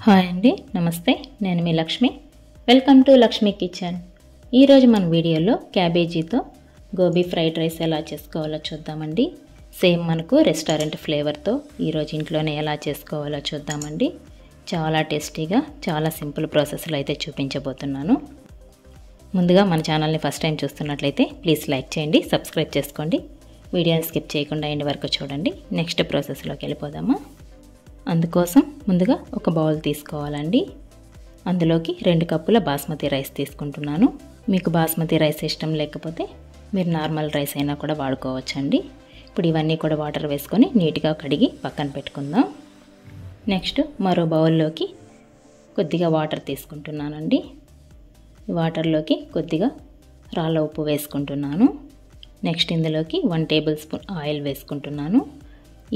Hi అండి, నమస్తే. నేను మీ Lakshmi. Welcome to Lakshmi kitchen. ఈరోజు మన వీడియోలో క్యాబేజీతో గోబీ ఫ్రైడ్ రైస్ ఎలా చేసుకోవాలో చూద్దామండి. సేమ్ మనకు రెస్టారెంట్ ఫ్లేవర్తో ఈరోజు ఇంట్లోనే ఎలా చేసుకోవాలో చూద్దామండి. చాలా టేస్టీగా, చాలా సింపుల్ ప్రాసెస్లో అయితే చూపించబోతున్నాను. ముందుగా మన ఛానల్ని ఫస్ట్ టైం చూస్తున్నట్లయితే ప్లీజ్ లైక్ చేయండి, సబ్స్క్రైబ్ చేసుకోండి. వీడియోని స్కిప్ చేయకుండా ఎండ్ వరకు చూడండి. నెక్స్ట్ ప్రాసెస్లోకి వెళ్ళిపోదామా. అందుకోసం ముందుగా ఒక బౌల్ తీసుకోవాలండి. అందులోకి 2 కప్పుల బాస్మతి రైస్ తీసుకుంటున్నాను. మీకు బాస్మతి రైస్ ఇష్టం లేకపోతే మీరు నార్మల్ రైస్ అయినా కూడా వాడుకోవచ్చండి. ఇప్పుడు ఇవన్నీ కూడా వాటర్ వేసుకొని నీట్గా కడిగి పక్కన పెట్టుకుందాం. నెక్స్ట్ మరో బౌల్లోకి కొద్దిగా వాటర్ తీసుకుంటున్నానండి. వాటర్లోకి కొద్దిగా రాళ్ళ ఉప్పు వేసుకుంటున్నాను. నెక్స్ట్ ఇందులోకి 1 టేబుల్ స్పూన్ ఆయిల్ వేసుకుంటున్నాను.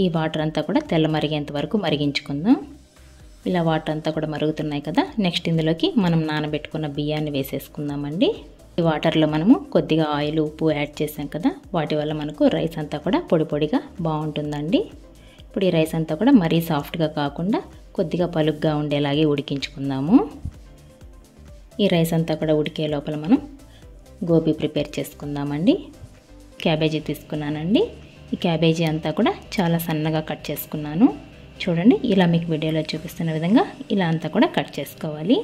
ఈ వాటర్ అంతా కూడా తెల్ల మరిగేంత వరకు మరిగించుకుందాం. ఇలా వాటర్ అంతా కూడా మరుగుతున్నాయి కదా. నెక్స్ట్ ఇందులోకి మనం నానబెట్టుకున్న బియ్యాన్ని వేసేసుకుందామండి. ఈ వాటర్లో మనము కొద్దిగా ఆయిల్, ఉప్పు యాడ్ చేసాం కదా, వాటి వల్ల మనకు రైస్ అంతా కూడా పొడి పొడిగా బాగుంటుందండి. ఇప్పుడు ఈ రైస్ అంతా కూడా మరీ సాఫ్ట్గా కాకుండా కొద్దిగా పలుగ్గా ఉండేలాగే ఉడికించుకుందాము. ఈ రైస్ అంతా కూడా ఉడికే లోపల మనం గోబీ ప్రిపేర్ చేసుకుందామండి. క్యాబేజీ తీసుకున్నానండి. ఈ క్యాబేజీ అంతా కూడా చాలా సన్నగా కట్ చేసుకున్నాను. చూడండి, ఇలా మీకు వీడియోలో చూపిస్తున్న విధంగా ఇలా అంతా కూడా కట్ చేసుకోవాలి.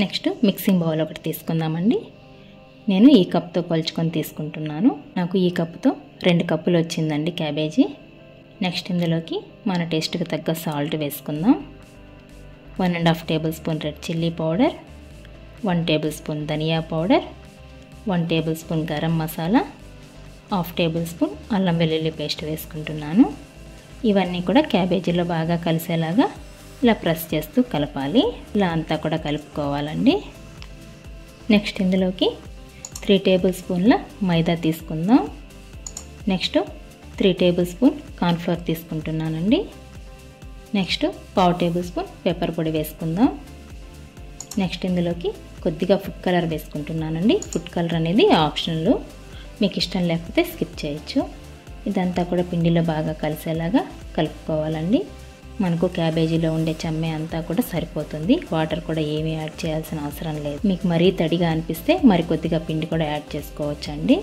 నెక్స్ట్ మిక్సింగ్ బౌల్ ఒకటి తీసుకుందామండి. నేను ఈ కప్తో కొలుచుకొని తీసుకుంటున్నాను. నాకు ఈ కప్తో 2 కప్పులు వచ్చిందండి క్యాబేజీ. నెక్స్ట్ ఇందులోకి మన టేస్ట్కి తగ్గ సాల్ట్ వేసుకుందాం. 1.5 tablespoon red chilli powder, 1 tablespoon ధనియా powder, 1 tablespoon garam masala, 1/2 tablespoon అల్లం వెల్లుల్లి పేస్ట్ వేసుకుంటున్నాను. ఇవన్నీ కూడా క్యాబేజీలో బాగా కలిసేలాగా ఇలా ప్రెస్ చేస్తూ కలపాలి. ఇలా అంతా కూడా కలుపుకోవాలండి. నెక్స్ట్ ఇందులోకి 3 టేబుల్ స్పూన్ల మైదా తీసుకుందాం. నెక్స్ట్ 3 టేబుల్ స్పూన్ కార్న్ఫ్లోర్ తీసుకుంటున్నానండి. నెక్స్ట్ 1/2 టేబుల్ స్పూన్ పెప్పర్ పొడి వేసుకుందాం. నెక్స్ట్ ఇందులోకి కొద్దిగా ఫుడ్ కలర్ వేసుకుంటున్నానండి. ఫుడ్ కలర్ అనేది ఆప్షనల్, మీకు ఇష్టం లేకపోతే స్కిప్ చేయొచ్చు. ఇదంతా కూడా పిండిలో బాగా కలిసేలాగా కలుపుకోవాలండి. మనకు క్యాబేజీలో ఉండే చెమ్మె అంతా కూడా సరిపోతుంది. వాటర్ కూడా ఏమీ యాడ్ చేయాల్సిన అవసరం లేదు. మీకు మరీ తడిగా అనిపిస్తే మరి కొద్దిగా పిండి కూడా యాడ్ చేసుకోవచ్చండి.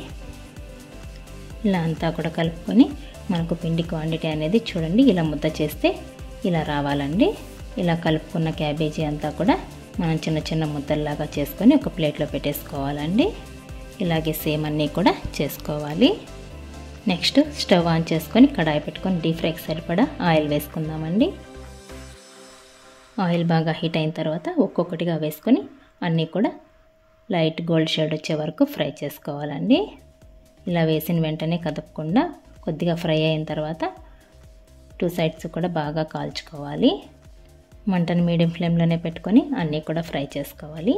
ఇలా అంతా కూడా కలుపుకొని మనకు పిండి క్వాంటిటీ అనేది చూడండి ఇలా ముద్ద చేస్తే ఇలా రావాలండి. ఇలా కలుపుకున్న క్యాబేజీ అంతా కూడా మనం చిన్న చిన్న ముద్దల్లాగా చేసుకొని ఒక ప్లేట్లో పెట్టేసుకోవాలండి. ఇలాగే సేమ్ అన్నీ కూడా చేసుకోవాలి. నెక్స్ట్ స్టవ్ ఆన్ చేసుకొని కడాయి పెట్టుకొని డీప్ ఫ్రైకి సరిపడా ఆయిల్ వేసుకుందామండి. ఆయిల్ బాగా హీట్ అయిన తర్వాత ఒక్కొక్కటిగా వేసుకొని అన్నీ కూడా లైట్ గోల్డ్ షేడ్ వచ్చే వరకు ఫ్రై చేసుకోవాలండి. ఇలా వేసిన వెంటనే కదపకుండా కొద్దిగా ఫ్రై అయిన తర్వాత 2 సైడ్స్ కూడా బాగా కాల్చుకోవాలి. మంటను మీడియం ఫ్లేమ్లోనే పెట్టుకొని అన్నీ కూడా ఫ్రై చేసుకోవాలి.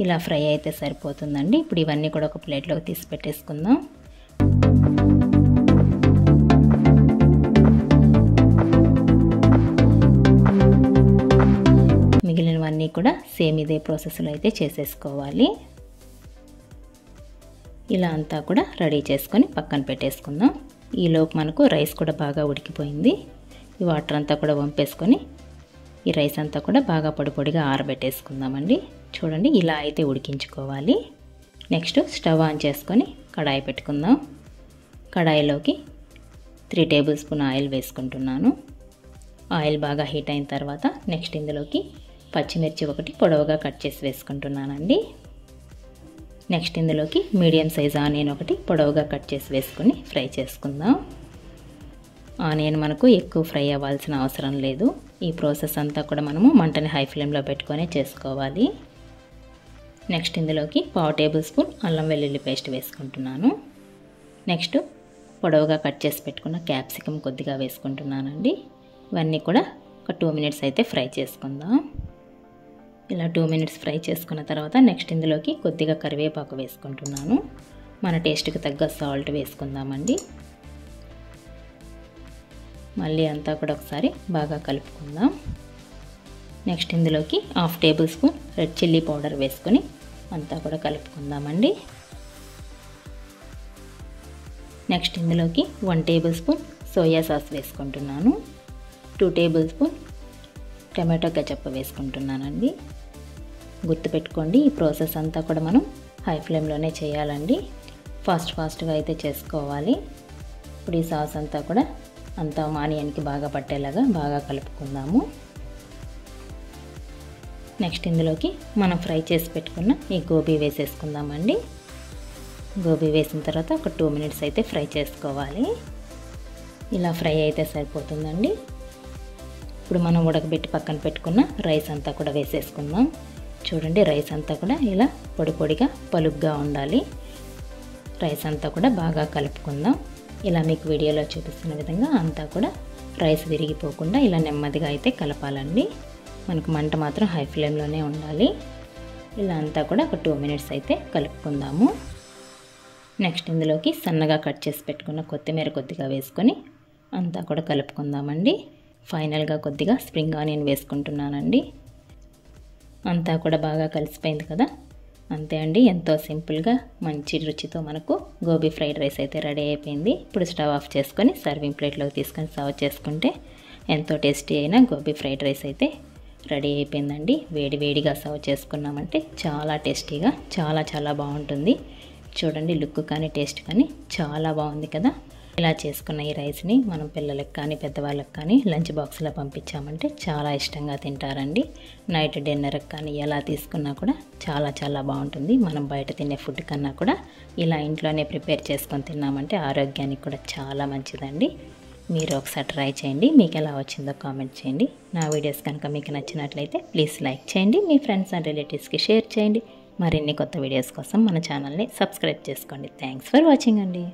ఇలా ఫ్రై అయితే సరిపోతుందండి. ఇప్పుడు ఇవన్నీ కూడా ఒక ప్లేట్లోకి తీసి పెట్టేసుకుందాం. మిగిలినవన్నీ కూడా సేమ్ ఇదే ప్రాసెస్లో అయితే చేసేసుకోవాలి. ఇలా అంతా కూడా రెడీ చేసుకొని పక్కన పెట్టేసుకుందాం. ఈలోపు మనకు రైస్ కూడా బాగా ఉడికిపోయింది. ఈ వాటర్ అంతా కూడా వంపేసుకొని ఈ రైస్ అంతా కూడా బాగా పొడి పొడిగా ఆరబెట్టేసుకుందామండి. చూడండి, ఇలా అయితే ఉడికించుకోవాలి. నెక్స్ట్ స్టవ్ ఆన్ చేసుకొని కడాయి పెట్టుకుందాం. కడాయిలోకి 3 టేబుల్ స్పూన్ ఆయిల్ వేసుకుంటున్నాను. ఆయిల్ బాగా హీట్ అయిన తర్వాత నెక్స్ట్ ఇందులోకి పచ్చిమిర్చి ఒకటి పొడవుగా కట్ చేసి వేసుకుంటున్నానండి. నెక్స్ట్ ఇందులోకి మీడియం సైజ్ ఆనియన్ ఒకటి పొడవుగా కట్ చేసి వేసుకొని ఫ్రై చేసుకుందాం. ఆనియన్ మనకు ఎక్కువ ఫ్రై అవ్వాల్సిన అవసరం లేదు. ఈ ప్రాసెస్ అంతా కూడా మనము మంటని హై ఫ్లేమ్లో పెట్టుకొని చేసుకోవాలి. నెక్స్ట్ ఇందులోకి 1/2 టేబుల్ స్పూన్ అల్లం వెల్లుల్లి పేస్ట్ వేసుకుంటున్నాను. నెక్స్ట్ పొడవుగా కట్ చేసి పెట్టుకున్న క్యాప్సికమ్ కొద్దిగా వేసుకుంటున్నానండి. ఇవన్నీ కూడా ఒక 2 మినిట్స్ అయితే ఫ్రై చేసుకుందాం. ఇలా 2 మినిట్స్ ఫ్రై చేసుకున్న తర్వాత నెక్స్ట్ ఇందులోకి కొద్దిగా కరివేపాకు వేసుకుంటున్నాను. మన టేస్ట్కి తగ్గ సాల్ట్ వేసుకుందామండి. మళ్ళీ అంతా కూడా ఒకసారి బాగా కలుపుకుందాం. నెక్స్ట్ ఇందులోకి 1/2 tablespoon red chilli powder వేసుకొని అంతా కూడా కలుపుకుందామండి. నెక్స్ట్ ఇందులోకి 1 టేబుల్ స్పూన్ సోయా సాస్ వేసుకుంటున్నాను. 2 టేబుల్ స్పూన్ టమాటో గజప్ప వేసుకుంటున్నానండి. గుర్తుపెట్టుకోండి, ఈ ప్రాసెస్ అంతా కూడా మనం హై ఫ్లేమ్లోనే చేయాలండి. ఫాస్ట్గా అయితే చేసుకోవాలి. ఇప్పుడు ఈ సాస్ అంతా కూడా అంతా ఆనియన్కి బాగా పట్టేలాగా బాగా కలుపుకుందాము. నెక్స్ట్ ఇందులోకి మనం ఫ్రై చేసి పెట్టుకున్న ఈ గోబీ వేసేసుకుందామండి. గోబీ వేసిన తర్వాత ఒక 2 మినిట్స్ అయితే ఫ్రై చేసుకోవాలి. ఇలా ఫ్రై అయితే సరిపోతుందండి. ఇప్పుడు మనం ఉడకబెట్టి పక్కన పెట్టుకున్న రైస్ అంతా కూడా వేసేసుకుందాం. చూడండి, రైస్ అంతా కూడా ఇలా పొడిగా పలుగ్గా ఉండాలి. రైస్ అంతా కూడా బాగా కలుపుకుందాం. ఇలా మీకు వీడియోలో చూపిస్తున్న విధంగా అంతా కూడా రైస్ విరిగిపోకుండా ఇలా నెమ్మదిగా అయితే కలపాలండి. మనకు మంట మాత్రం హై ఫ్లేమ్లోనే ఉండాలి. ఇలా అంతా కూడా ఒక 2 మినిట్స్ అయితే కలుపుకుందాము. నెక్స్ట్ ఇందులోకి సన్నగా కట్ చేసి పెట్టుకున్న కొత్తిమీర కొద్దిగా వేసుకొని అంతా కూడా కలుపుకుందామండి. ఫైనల్గా కొద్దిగా స్ప్రింగ్ ఆనియన్ వేసుకుంటున్నానండి. అంతా కూడా బాగా కలిసిపోయింది కదా. అంతే అండి, ఎంతో సింపుల్గా మంచి రుచితో మనకు గోబీ ఫ్రైడ్ రైస్ అయితే రెడీ అయిపోయింది. ఇప్పుడు స్టవ్ ఆఫ్ చేసుకొని సర్వింగ్ ప్లేట్లోకి తీసుకొని సర్వ్ చేసుకుంటే ఎంతో టేస్టీ అయిన గోబీ ఫ్రైడ్ రైస్ అయితే రెడీ అయిపోయిందండి. వేడిగా సర్వ్ చేసుకున్నామంటే చాలా టేస్టీగా చాలా బాగుంటుంది. చూడండి, లుక్ కానీ టేస్ట్ కానీ చాలా బాగుంది కదా. ఇలా చేసుకున్న ఈ రైస్ని మనం పిల్లలకు కానీ పెద్దవాళ్ళకి కానీ లంచ్ బాక్స్లో పంపించామంటే చాలా ఇష్టంగా తింటారండి. నైట్ డిన్నర్కి కానీ ఎలా తీసుకున్నా కూడా చాలా బాగుంటుంది. మనం బయట తినే ఫుడ్ కన్నా కూడా ఇలా ఇంట్లోనే ప్రిపేర్ చేసుకొని తిన్నామంటే ఆరోగ్యానికి కూడా చాలా మంచిదండి. మీరు ఒకసారి ట్రై చేయండి. మీకు ఎలా వచ్చిందో కామెంట్ చేయండి. నా వీడియోస్ కనుక మీకు నచ్చినట్లయితే ప్లీజ్ లైక్ చేయండి. మీ ఫ్రెండ్స్ అండ్ రిలేటివ్స్కి షేర్ చేయండి. మరిన్ని కొత్త వీడియోస్ కోసం మన ఛానల్ని సబ్స్క్రైబ్ చేసుకోండి. థ్యాంక్స్ ఫర్ వాచింగ్ అండి.